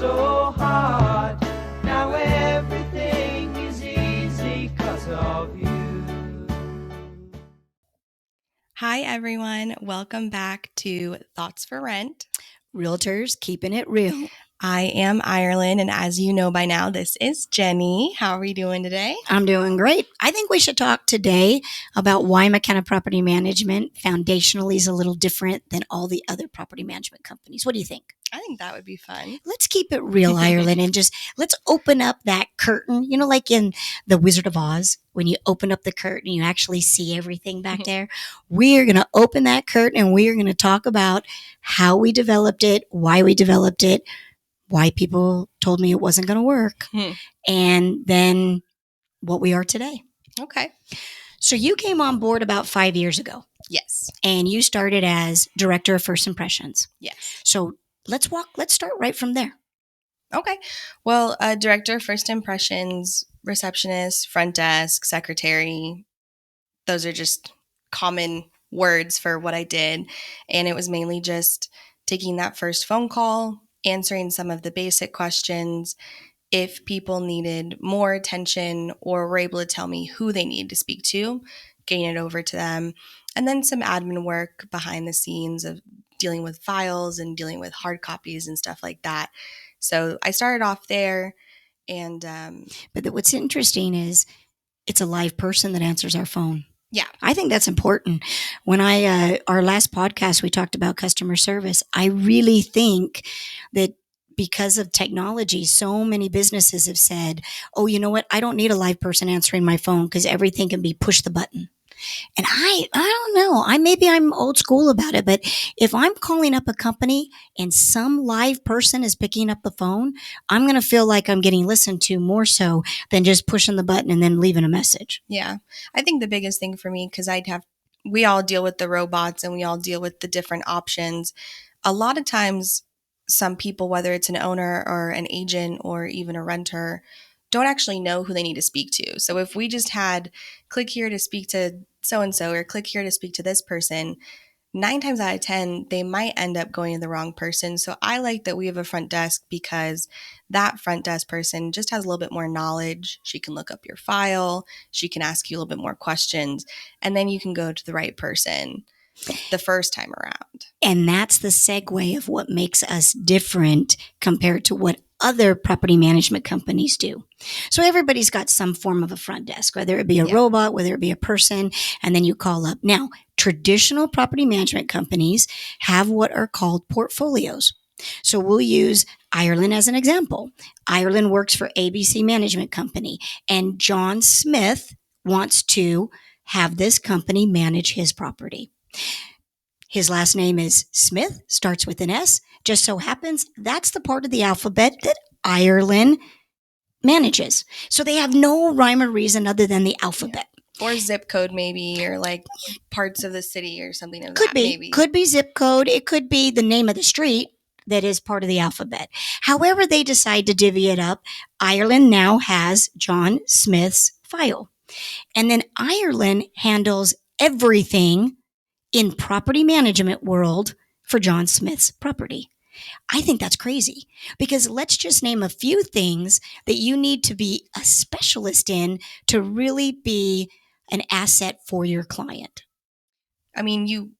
so hard. Now everything is easy 'cause of you. Hi, everyone. Welcome back to Thoughts for Rent. Realtors keeping it real. I am Ireland, and as you know by now, this is Jenny. How are we doing today? I'm doing great. I think we should talk today about why McKenna Property Management foundationally is a little different than all the other property management companies. What do you think? I think that would be fun. Let's keep it real, Ireland, and just let's open up that curtain. You know, like in The Wizard of Oz, when you open up the curtain, you actually see everything back there. We are going to open that curtain and we are going to talk about how we developed it, why we developed it, why people told me it wasn't going to work, and then what we are today. Okay. So you came on board about 5 years ago. Yes. And you started as Director of First Impressions. Yes. So let's start right from there. Okay. Well, Director of First Impressions, receptionist, front desk, secretary, those are just common words for what I did. And it was mainly just taking that first phone call, answering some of the basic questions. If people needed more attention or were able to tell me who they needed to speak to, getting it over to them. And then some admin work behind the scenes of dealing with files and dealing with hard copies and stuff like that. So I started off there. And But what's interesting is it's a live person that answers our phone. Yeah. I think that's important. When our last podcast, we talked about customer service. I really think that because of technology, so many businesses have said, oh, you know what? I don't need a live person answering my phone because everything can be push the button. And I don't know. Maybe I'm old school about it, but if I'm calling up a company and some live person is picking up the phone, I'm going to feel like I'm getting listened to more so than just pushing the button and then leaving a message. Yeah. I think the biggest thing for me, because we all deal with the robots and we all deal with the different options. A lot of times, some people, whether it's an owner or an agent or even a renter, don't actually know who they need to speak to. So if we just had click here to speak to so-and-so or click here to speak to this person, 9 times out of 10, they might end up going to the wrong person. So I like that we have a front desk because that front desk person just has a little bit more knowledge. She can look up your file. She can ask you a little bit more questions. And then you can go to the right person the first time around. And that's the segue of what makes us different compared to what other property management companies do. So everybody's got some form of a front desk, whether it be a robot, whether it be a person, and then you call up. Now, traditional property management companies have what are called portfolios. So we'll use Ireland as an example. Ireland works for ABC Management Company, and John Smith wants to have this company manage his property. His last name is Smith, starts with an S. Just so happens that's the part of the alphabet that Ireland manages. So they have no rhyme or reason other than the alphabet. Or zip code maybe, or like parts of the city or something of Could that be. maybe. Could be zip code. It could be the name of the street that is part of the alphabet. However they decide to divvy it up, Ireland now has John Smith's file. And then Ireland handles everything in property management world for John Smith's property. I think that's crazy because let's just name a few things that you need to be a specialist in to really be an asset for your client. I mean,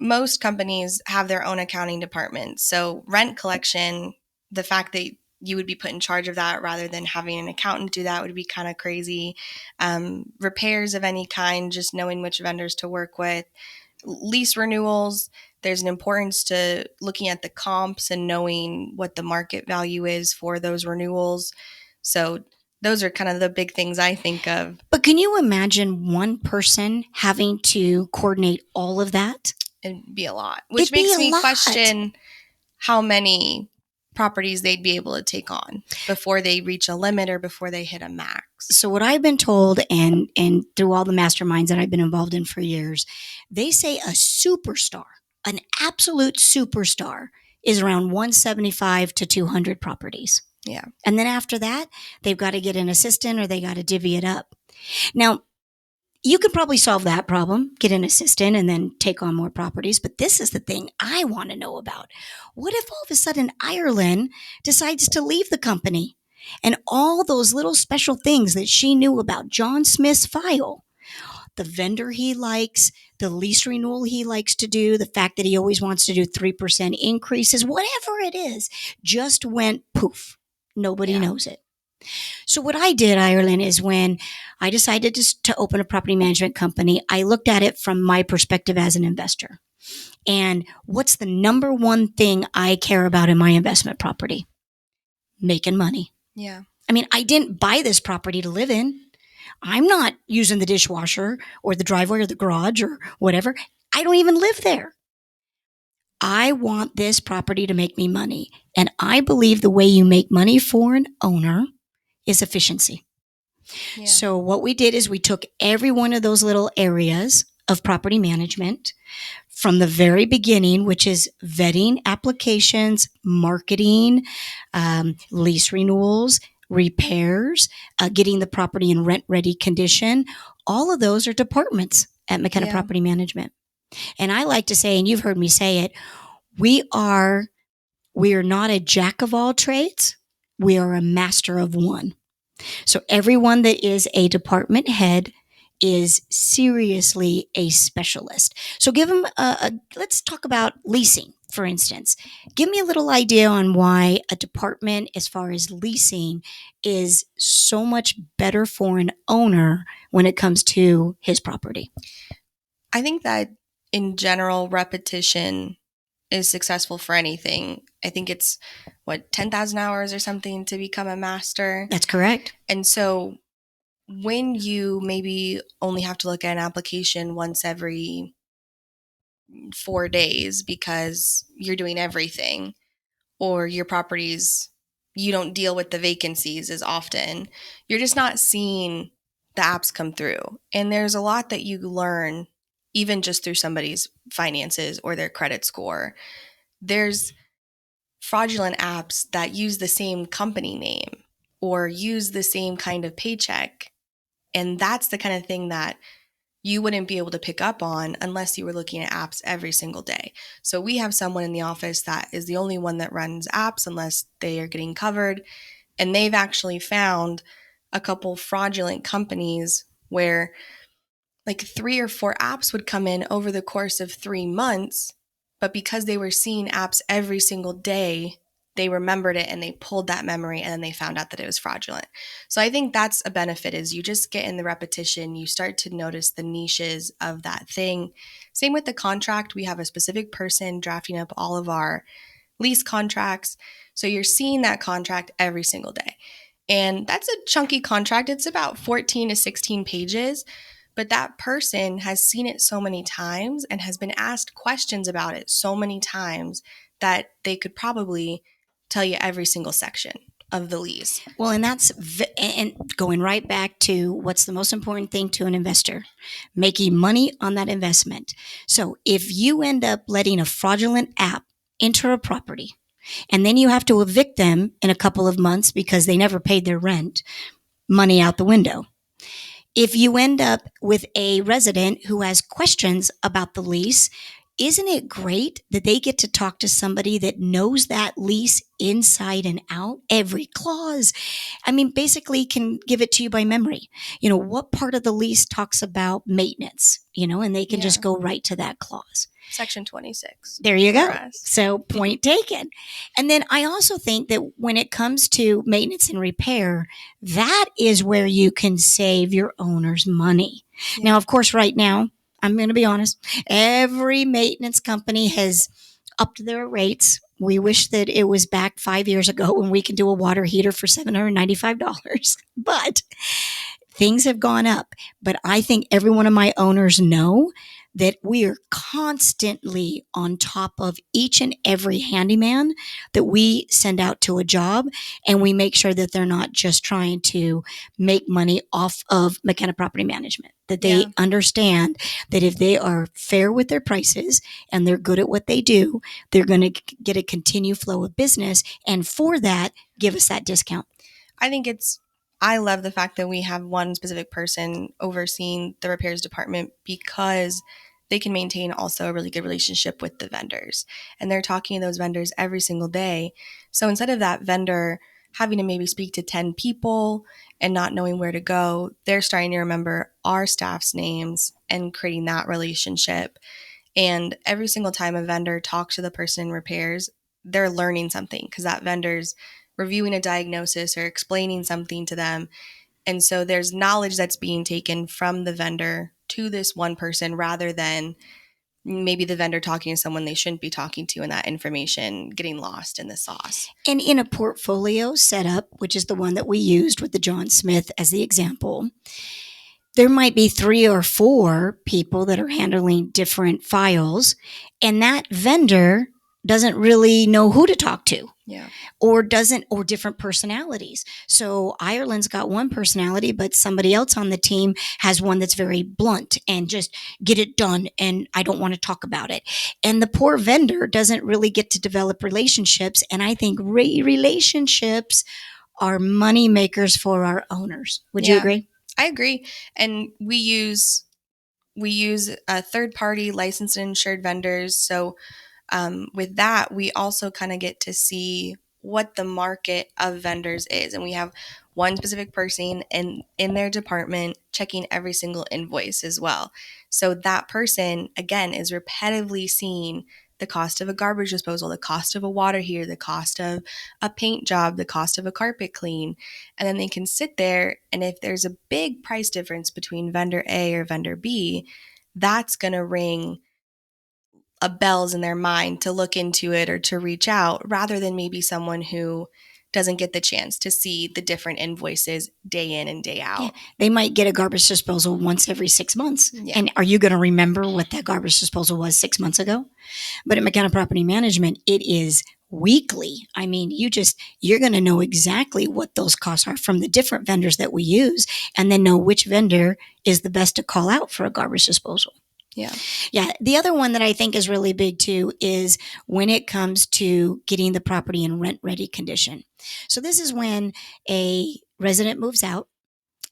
most companies have their own accounting departments. So rent collection, the fact that you would be put in charge of that rather than having an accountant do that would be kind of crazy. Repairs of any kind, just knowing which vendors to work with. Lease renewals, there's an importance to looking at the comps and knowing what the market value is for those renewals. So those are kind of the big things I think of. But can you imagine one person having to coordinate all of that? It'd be a lot, which makes me question how many properties they'd be able to take on before they reach a limit or before they hit a max. So what I've been told and through all the masterminds that I've been involved in for years, they say a superstar, an absolute superstar is around 175 to 200 properties. Yeah. And then after that, they've got to get an assistant or they got to divvy it up. Now, You could probably solve that problem, get an assistant, and then take on more properties. But this is the thing I want to know about. What if all of a sudden Ireland decides to leave the company and all those little special things that she knew about John Smith's file, the vendor he likes, the lease renewal he likes to do, the fact that he always wants to do 3% increases, whatever it is, just went poof. Nobody knows it. So what I did, Ireland, is when I decided to open a property management company, I looked at it from my perspective as an investor. And what's the number one thing I care about in my investment property? Making money. Yeah. I mean, I didn't buy this property to live in. I'm not using the dishwasher or the driveway or the garage or whatever. I don't even live there. I want this property to make me money. And I believe the way you make money for an owner is efficiency. Yeah. So what we did is we took every one of those little areas of property management from the very beginning, which is vetting applications, marketing, lease renewals, repairs, getting the property in rent-ready condition. All of those are departments at McKenna Property Management. And I like to say, and you've heard me say it, we are not a jack of all trades. We are a master of one. So everyone that is a department head is seriously a specialist. So give them let's talk about leasing, for instance. Give me a little idea on why a department as far as leasing is so much better for an owner when it comes to his property. I think that in general, repetition is successful for anything. I think it's 10,000 hours or something to become a master. That's correct. And so when you maybe only have to look at an application once every 4 days because you're doing everything, or your properties, you don't deal with the vacancies as often, you're just not seeing the apps come through. And there's a lot that you learn even just through somebody's finances or their credit score. There's fraudulent apps that use the same company name or use the same kind of paycheck. And that's the kind of thing that you wouldn't be able to pick up on unless you were looking at apps every single day. So we have someone in the office that is the only one that runs apps unless they are getting covered. And they've actually found a couple fraudulent companies where 3 or 4 apps would come in over the course of 3 months, but because they were seeing apps every single day, they remembered it and they pulled that memory and then they found out that it was fraudulent. So I think that's a benefit, is you just get in the repetition, you start to notice the niches of that thing. Same with the contract. We have a specific person drafting up all of our lease contracts. So you're seeing that contract every single day. And that's a chunky contract. It's about 14 to 16 pages. But that person has seen it so many times and has been asked questions about it so many times that they could probably tell you every single section of the lease. Well, and that's and going right back to what's the most important thing to an investor, making money on that investment. So if you end up letting a fraudulent app enter a property and then you have to evict them in a couple of months because they never paid their rent, money out the window. If you end up with a resident who has questions about the lease, isn't it great that they get to talk to somebody that knows that lease inside and out, every clause? I mean, basically can give it to you by memory. What part of the lease talks about maintenance, and they can just go right to that clause. Section 26. There you go. So point taken. And then I also think that when it comes to maintenance and repair, that is where you can save your owners money. Yeah. Now, of course, right now, I'm going to be honest, every maintenance company has upped their rates. We wish that it was back 5 years ago when we can do a water heater for $795. But things have gone up. But I think every one of my owners know that we are constantly on top of each and every handyman that we send out to a job, and we make sure that they're not just trying to make money off of McKenna Property Management, that they understand that if they are fair with their prices and they're good at what they do, they're going to get a continued flow of business, and for that, give us that discount. I think it's I love the fact that we have one specific person overseeing the repairs department because they can maintain also a really good relationship with the vendors. And they're talking to those vendors every single day. So instead of that vendor having to maybe speak to 10 people and not knowing where to go, they're starting to remember our staff's names and creating that relationship. And every single time a vendor talks to the person in repairs, they're learning something because that vendor's reviewing a diagnosis or explaining something to them. And so there's knowledge that's being taken from the vendor to this one person rather than maybe the vendor talking to someone they shouldn't be talking to and that information getting lost in the sauce. And in a portfolio setup, which is the one that we used with the John Smith as the example, there might be 3 or 4 people that are handling different files, and that vendor doesn't really know who to talk to. Yeah. Or different personalities. So Ireland's got one personality, but somebody else on the team has one that's very blunt and just get it done. And I don't want to talk about it. And the poor vendor doesn't really get to develop relationships. And I think relationships are money makers for our owners. Would you agree? I agree. And we use third-party licensed and insured vendors. So with that, we also kind of get to see what the market of vendors is. And we have one specific person in their department checking every single invoice as well. So that person, again, is repetitively seeing the cost of a garbage disposal, the cost of a water heater, the cost of a paint job, the cost of a carpet clean. And then they can sit there, and if there's a big price difference between vendor A or vendor B, that's going to ring bells in their mind to look into it or to reach out, rather than maybe someone who doesn't get the chance to see the different invoices day in and day out. Yeah. They might get a garbage disposal once every 6 months. Yeah. And are you going to remember what that garbage disposal was 6 months ago? But at McKenna Property Management, it is weekly. I mean, you're going to know exactly what those costs are from the different vendors that we use, and then know which vendor is the best to call out for a garbage disposal. Yeah. Yeah. The other one that I think is really big too is when it comes to getting the property in rent ready condition. So this is when a resident moves out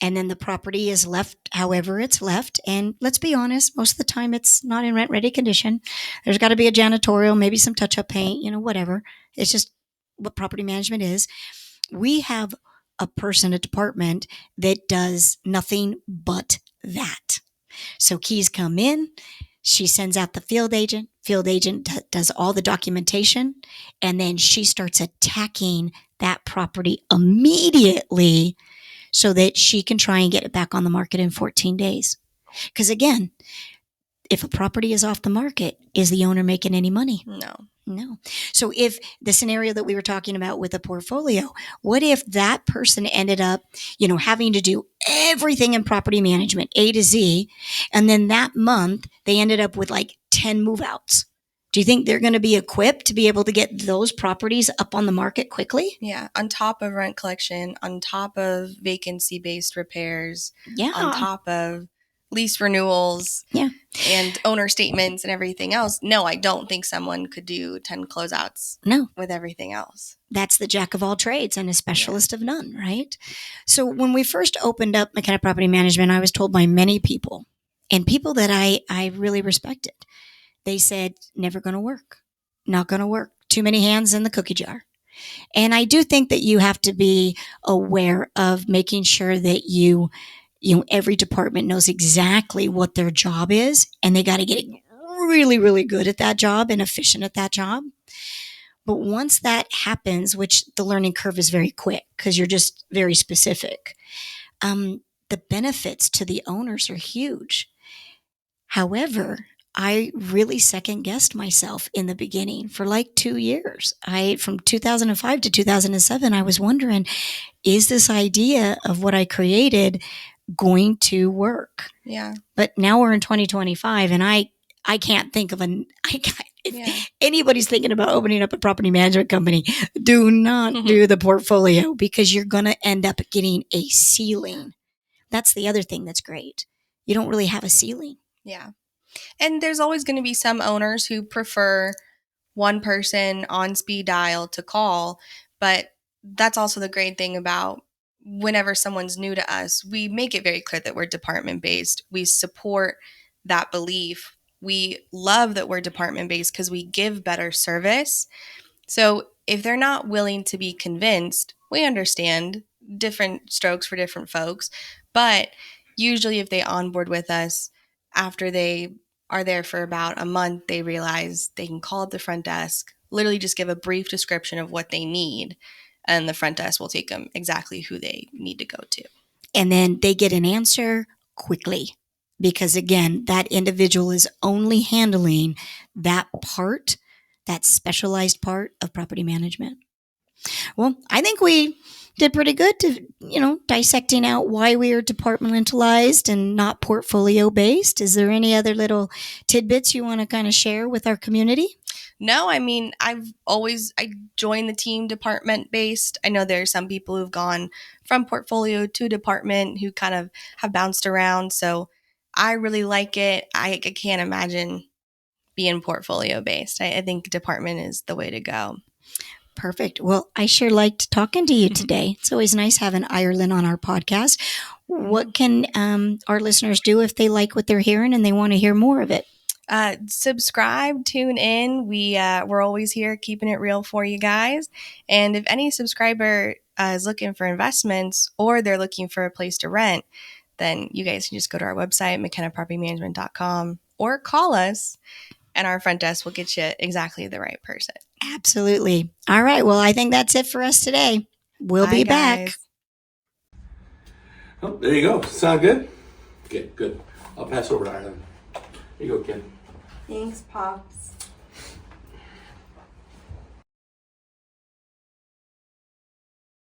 and then the property is left however it's left. And let's be honest, most of the time it's not in rent ready condition. There's got to be a janitorial, maybe some touch up paint, whatever. It's just what property management is. We have a department that does nothing but that. So keys come in, she sends out the field agent does all the documentation, and then she starts attacking that property immediately so that she can try and get it back on the market in 14 days. Because again, if a property is off the market, is the owner making any money? No. So if the scenario that we were talking about with a portfolio, what if that person ended up, having to do everything in property management, A to Z, and then that month they ended up with like 10 move outs? Do you think they're going to be equipped to be able to get those properties up on the market quickly? Yeah. On top of rent collection, on top of vacancy-based repairs, Yeah. on top of lease renewals, yeah, and owner statements and everything else. No, I don't think someone could do 10 closeouts with everything else. That's the jack of all trades and a specialist of none, right? So when we first opened up McKenna Property Management, I was told by many people, and people that I really respected, they said, never going to work, not going to work, too many hands in the cookie jar. And I do think that you have to be aware of making sure that every department knows exactly what their job is, and they got to get really, really good at that job and efficient at that job. But once that happens, which the learning curve is very quick because you're just very specific, the benefits to the owners are huge. However, I really second guessed myself in the beginning for like 2 years. From 2005 to 2007, I was wondering, is this idea of what I created going to work? Yeah. But now we're in 2025, and I can't think of if anybody's thinking about opening up a property management company, do not do the portfolio, because you're going to end up getting a ceiling. That's the other thing that's great. You don't really have a ceiling. Yeah. And there's always going to be some owners who prefer one person on speed dial to call, but that's also the great thing about whenever someone's new to us, we make it very clear that we're department based. We support that belief. We love that we're department based because we give better service. So if they're not willing to be convinced, we understand different strokes for different folks. But usually, if they onboard with us, after they are there for about a month, they realize they can call up the front desk, literally just give a brief description of what they need, and the front desk will take them exactly who they need to go to. And then they get an answer quickly because, again, that individual is only handling that part, that specialized part of property management. Well, I think we did pretty good to, dissecting out why we are departmentalized and not portfolio based. Is there any other little tidbits you want to kind of share with our community? No, I mean, I joined the team department based. I know there are some people who've gone from portfolio to department who kind of have bounced around. So I really like it. I can't imagine being portfolio based. I think department is the way to go. Perfect. Well, I sure liked talking to you today. It's always nice having Ireland on our podcast. What can our listeners do if they like what they're hearing and they want to hear more of it? Subscribe, tune in. We're always here keeping it real for you guys. And if any subscriber is looking for investments or they're looking for a place to rent, then you guys can just go to our website, McKennaPropertyManagement.com, or call us, and our front desk will get you exactly the right person. Absolutely. All right. Well, I think that's it for us today. We'll be back. Oh, there you go. Sound good? Okay, good. I'll pass over to Ireland. Here you go, Ken. Thanks, Pops.